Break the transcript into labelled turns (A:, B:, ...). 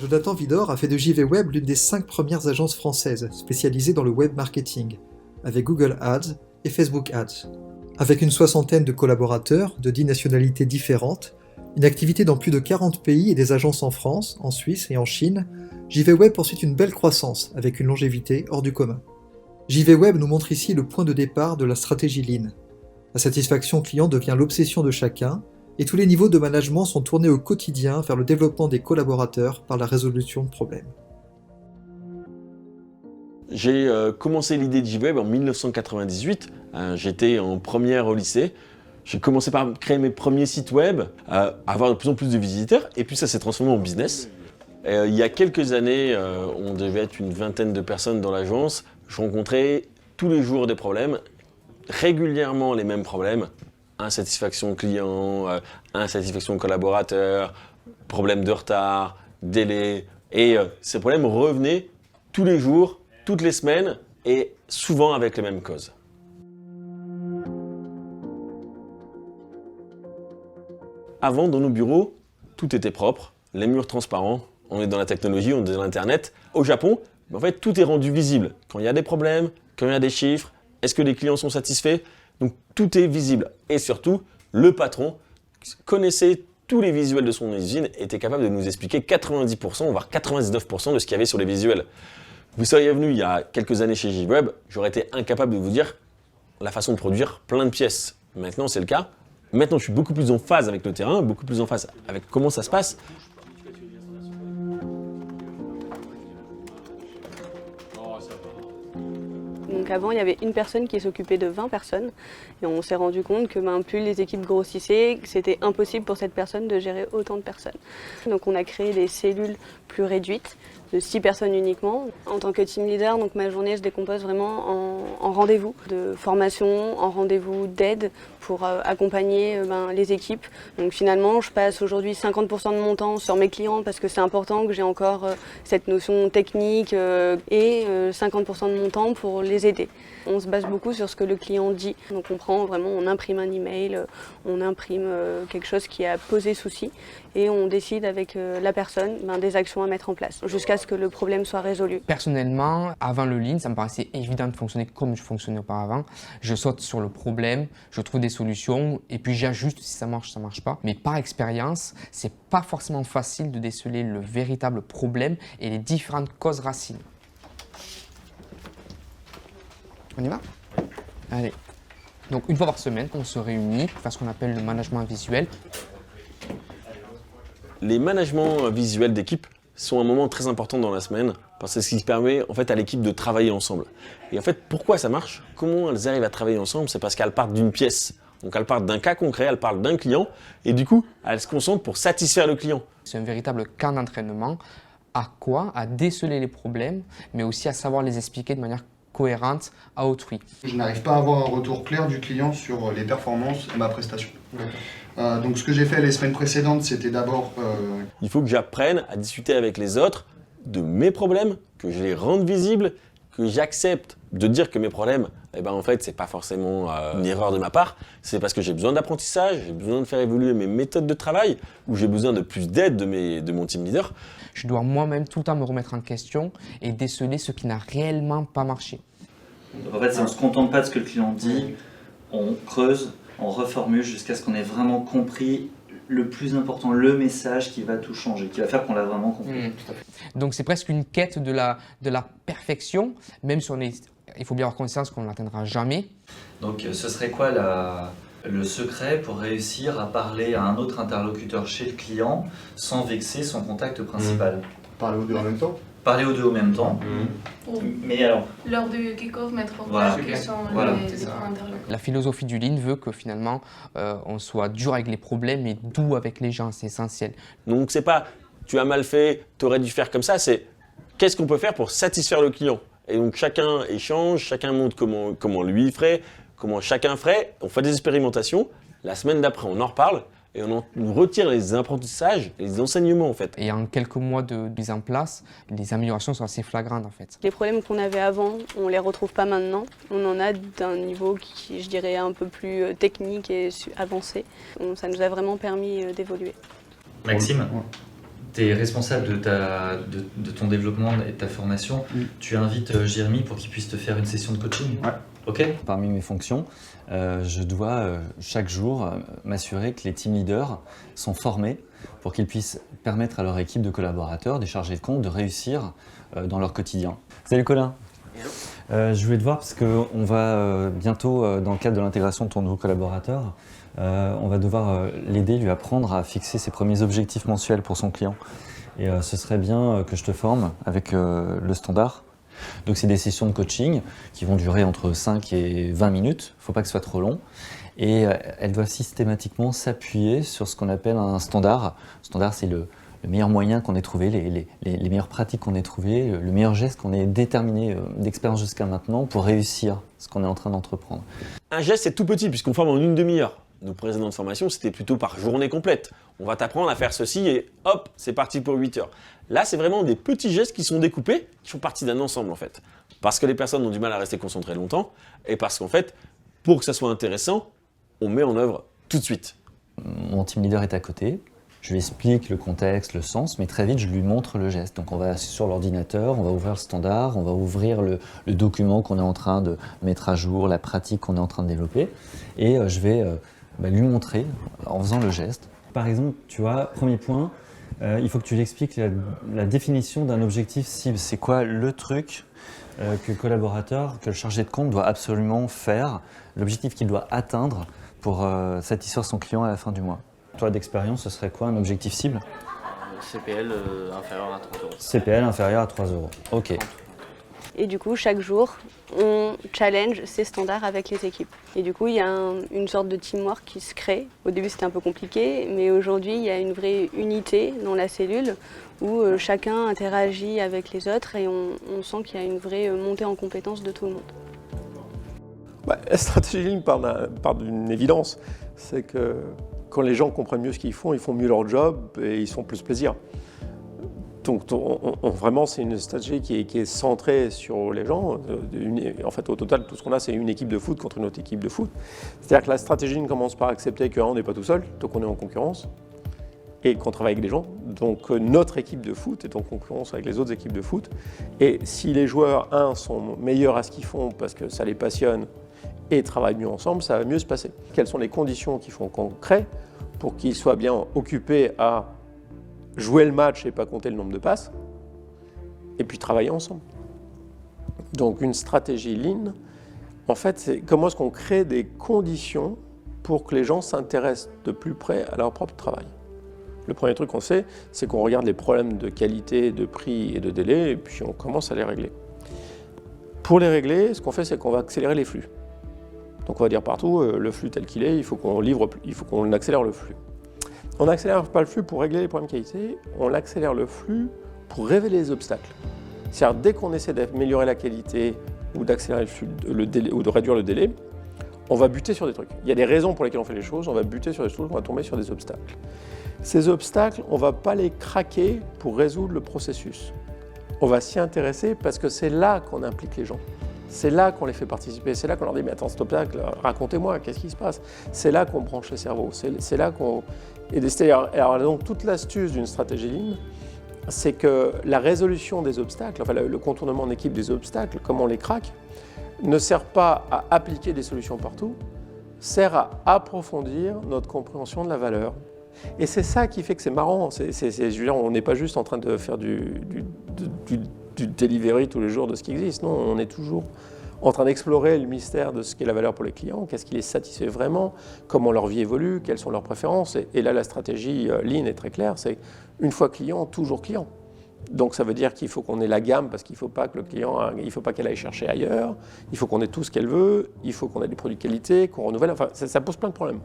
A: Jonathan Widor a fait de JV Web l'une des 5 premières agences françaises spécialisées dans le web marketing, avec Google Ads et Facebook Ads. Avec une soixantaine de collaborateurs de 10 nationalités différentes, une activité dans plus de 40 pays et des agences en France, en Suisse et en Chine, JV Web poursuit une belle croissance avec une longévité hors du commun. JV Web nous montre ici le point de départ de la stratégie Lean. La satisfaction client devient l'obsession de chacun, et tous les niveaux de management sont tournés au quotidien vers le développement des collaborateurs par la résolution de problèmes.
B: J'ai commencé l'idée de JWeb en 1998. J'étais en première au lycée. J'ai commencé par créer mes premiers sites web, avoir de plus en plus de visiteurs, et puis ça s'est transformé en business. Il y a quelques années, on devait être une vingtaine de personnes dans l'agence. Je rencontrais tous les jours des problèmes, régulièrement les mêmes problèmes. Insatisfaction client, insatisfaction collaborateur, problème de retard, délai. Et ces problèmes revenaient tous les jours, toutes les semaines et souvent avec les mêmes causes. Avant, dans nos bureaux, tout était propre, les murs transparents. On est dans la technologie, on est dans l'Internet. Au Japon, en fait, tout est rendu visible. Quand il y a des problèmes, quand il y a des chiffres, est-ce que les clients sont satisfaits? Donc tout est visible. Et surtout, le patron connaissait tous les visuels de son usine et était capable de nous expliquer 90%, voire 99% de ce qu'il y avait sur les visuels. Vous seriez venu il y a quelques années chez JWeb, j'aurais été incapable de vous dire la façon de produire plein de pièces. Maintenant, c'est le cas. Maintenant, je suis beaucoup plus en phase avec le terrain, beaucoup plus en phase avec comment ça se passe.
C: Donc avant, il y avait une personne qui s'occupait de 20 personnes et on s'est rendu compte que plus les équipes grossissaient, c'était impossible pour cette personne de gérer autant de personnes. Donc on a créé des cellules plus réduites, de 6 personnes uniquement. En tant que team leader, donc ma journée se décompose vraiment en rendez-vous de formation, en rendez-vous d'aide pour accompagner les équipes. Donc finalement, je passe aujourd'hui 50% de mon temps sur mes clients parce que c'est important que j'ai encore cette notion technique et 50% de mon temps pour les aider. On se base beaucoup sur ce que le client dit. Donc on imprime un email, on imprime quelque chose qui a posé souci et on décide avec la personne des actions à mettre en place jusqu'à ce que le problème soit résolu.
D: Personnellement, avant le Lean, ça me paraissait évident de fonctionner comme je fonctionnais auparavant. Je saute sur le problème, je trouve des solutions et puis j'ajuste si ça marche pas. Mais par expérience, c'est pas forcément facile de déceler le véritable problème et les différentes causes racines. On y va? Allez. Donc une fois par semaine, on se réunit pour faire ce qu'on appelle le management visuel.
B: Les managements visuels d'équipe sont un moment très important dans la semaine parce que c'est ce qui permet en fait à l'équipe de travailler ensemble. Et en fait, pourquoi ça marche? Comment elles arrivent à travailler ensemble? C'est parce qu'elles partent d'une pièce. Donc elles partent d'un cas concret, elles parlent d'un client et du coup, elles se concentrent pour satisfaire le client.
D: C'est un véritable camp d'entraînement. À quoi? À déceler les problèmes, mais aussi à savoir les expliquer de manière cohérente à autrui.
E: Je n'arrive pas à avoir un retour clair du client sur les performances et ma prestation. Donc ce que j'ai fait les semaines précédentes, c'était d'abord...
B: Il faut que j'apprenne à discuter avec les autres de mes problèmes, que je les rende visibles, que j'accepte de dire que mes problèmes, en fait, c'est pas forcément une erreur de ma part, c'est parce que j'ai besoin d'apprentissage, j'ai besoin de faire évoluer mes méthodes de travail, ou j'ai besoin de plus d'aide de mon team leader.
D: Je dois moi-même tout le temps me remettre en question et déceler ce qui n'a réellement pas marché.
F: Donc en fait, on ne se contente pas de ce que le client dit, on creuse, on reformule jusqu'à ce qu'on ait vraiment compris le plus important, le message qui va tout changer, qui va faire qu'on l'a vraiment compris.
D: Donc c'est presque une quête de la perfection, même si il faut bien avoir conscience qu'on ne l'atteindra jamais.
F: Donc ce serait quoi le secret pour réussir à parler à un autre interlocuteur chez le client sans vexer son contact principal?
E: Parler aux deux en même temps.
F: Parler aux deux en même temps. Mais alors,
G: lors du kick-off, mettre en
F: Voilà.
G: place quels sont
F: Voilà.
G: les différents interlocuteurs.
D: La philosophie du Lean veut que finalement on soit dur avec les problèmes et doux avec les gens, c'est essentiel.
B: Donc c'est pas tu as mal fait, tu aurais dû faire comme ça, c'est qu'est-ce qu'on peut faire pour satisfaire le client. Et donc chacun échange, chacun montre comment lui ferait, comment chacun ferait, on fait des expérimentations, la semaine d'après on en reparle et on retire les apprentissages et les enseignements en fait.
D: Et en quelques mois de mise en place, les améliorations sont assez flagrantes en fait.
C: Les problèmes qu'on avait avant, on ne les retrouve pas maintenant. On en a d'un niveau qui, je dirais, un peu plus technique et avancé. Ça nous a vraiment permis d'évoluer.
F: Maxime, tu es responsable de ton développement et de ta formation. Tu invites Jérémy pour qu'il puisse te faire une session de coaching.
E: Ouais.
F: Ok. Parmi mes fonctions, je dois chaque jour m'assurer que les team leaders sont formés pour qu'ils puissent permettre à leur équipe de collaborateurs, des chargés de compte, de réussir dans leur quotidien. Salut Colin. Je voulais te voir parce qu'on va bientôt, dans le cadre de l'intégration de ton nouveau collaborateur, on va devoir l'aider, lui apprendre à fixer ses premiers objectifs mensuels pour son client. Et ce serait bien que je te forme avec le standard. Donc c'est des sessions de coaching qui vont durer entre 5 et 20 minutes, il ne faut pas que ce soit trop long. Et elles doivent systématiquement s'appuyer sur ce qu'on appelle un standard. Le standard, c'est le meilleur moyen qu'on ait trouvé, les meilleures pratiques qu'on ait trouvées, le meilleur geste qu'on ait déterminé d'expérience jusqu'à maintenant pour réussir ce qu'on est en train d'entreprendre.
B: Un geste, c'est tout petit puisqu'on forme en une demi-heure. Nos précédentes formations, c'était plutôt par journée complète. On va t'apprendre à faire ceci et hop, c'est parti pour 8 heures. Là, c'est vraiment des petits gestes qui sont découpés, qui font partie d'un ensemble en fait. Parce que les personnes ont du mal à rester concentrées longtemps et parce qu'en fait, pour que ça soit intéressant, on met en œuvre tout de suite.
F: Mon team leader est à côté. Je lui explique le contexte, le sens, mais très vite, je lui montre le geste. Donc on va sur l'ordinateur, on va ouvrir le standard, on va ouvrir le document qu'on est en train de mettre à jour, la pratique qu'on est en train de développer, et je vais lui montrer en faisant le geste. Par exemple, tu vois, premier point, il faut que tu lui expliques la définition d'un objectif cible. C'est quoi le truc que le collaborateur, que le chargé de compte doit absolument faire, l'objectif qu'il doit atteindre pour satisfaire son client à la fin du mois. Toi, d'expérience, ce serait quoi un objectif cible?
H: CPL inférieur à 30 euros.
F: CPL inférieur à 3 euros. Ok.
C: Et du coup, chaque jour, on challenge ces standards avec les équipes. Et du coup, il y a une sorte de teamwork qui se crée. Au début, c'était un peu compliqué, mais aujourd'hui, il y a une vraie unité dans la cellule où chacun interagit avec les autres et on sent qu'il y a une vraie montée en compétence de tout le monde.
I: La stratégie Lean part d'une évidence, c'est que quand les gens comprennent mieux ce qu'ils font mieux leur job et ils se font plus plaisir. Donc vraiment, c'est une stratégie qui est centrée sur les gens. En fait, au total, tout ce qu'on a, c'est une équipe de foot contre une autre équipe de foot. C'est-à-dire que la stratégie commence par accepter qu'on n'est pas tout seul, donc on est en concurrence, et qu'on travaille avec des gens. Donc notre équipe de foot est en concurrence avec les autres équipes de foot. Et si les joueurs, sont meilleurs à ce qu'ils font parce que ça les passionne, et travaillent mieux ensemble, ça va mieux se passer. Quelles sont les conditions qu'il faut qu'on crée pour qu'ils soient bien occupés à jouer le match et pas compter le nombre de passes, et puis travailler ensemble. Donc une stratégie Lean, en fait, c'est comment est-ce qu'on crée des conditions pour que les gens s'intéressent de plus près à leur propre travail. Le premier truc qu'on fait, c'est qu'on regarde les problèmes de qualité, de prix et de délai, et puis on commence à les régler. Pour les régler, ce qu'on fait, c'est qu'on va accélérer les flux. Donc on va dire partout, le flux tel qu'il est, il faut qu'on accélère le flux. On n'accélère pas le flux pour régler les problèmes de qualité, on accélère le flux pour révéler les obstacles. C'est-à-dire dès qu'on essaie d'améliorer la qualité ou d'accélérer le délai ou de réduire le délai, on va buter sur des trucs. Il y a des raisons pour lesquelles on fait les choses, on va buter sur des choses, on va tomber sur des obstacles. Ces obstacles, on ne va pas les craquer pour résoudre le processus. On va s'y intéresser parce que c'est là qu'on implique les gens. C'est là qu'on les fait participer, c'est là qu'on leur dit « mais attends, cet obstacle, racontez-moi, qu'est-ce qui se passe ?» C'est là qu'on branche le cerveau, c'est là qu'on... Alors donc toute l'astuce d'une stratégie Lean, c'est que la résolution des obstacles, enfin le contournement en équipe des obstacles, comment on les craque, ne sert pas à appliquer des solutions partout, sert à approfondir notre compréhension de la valeur. Et c'est ça qui fait que c'est marrant, je veux dire, on n'est pas juste en train de faire du delivery tous les jours de ce qui existe, non, on est toujours en train d'explorer le mystère de ce qu'est la valeur pour les clients, qu'est-ce qui les satisfait vraiment, comment leur vie évolue, quelles sont leurs préférences. Et là, la stratégie Lean est très claire, c'est une fois client, toujours client. Donc ça veut dire qu'il faut qu'on ait la gamme parce qu'il ne faut pas que le client, il faut pas qu'elle aille chercher ailleurs, il faut qu'on ait tout ce qu'elle veut, il faut qu'on ait des produits de qualité, qu'on renouvelle, enfin ça pose plein de problèmes.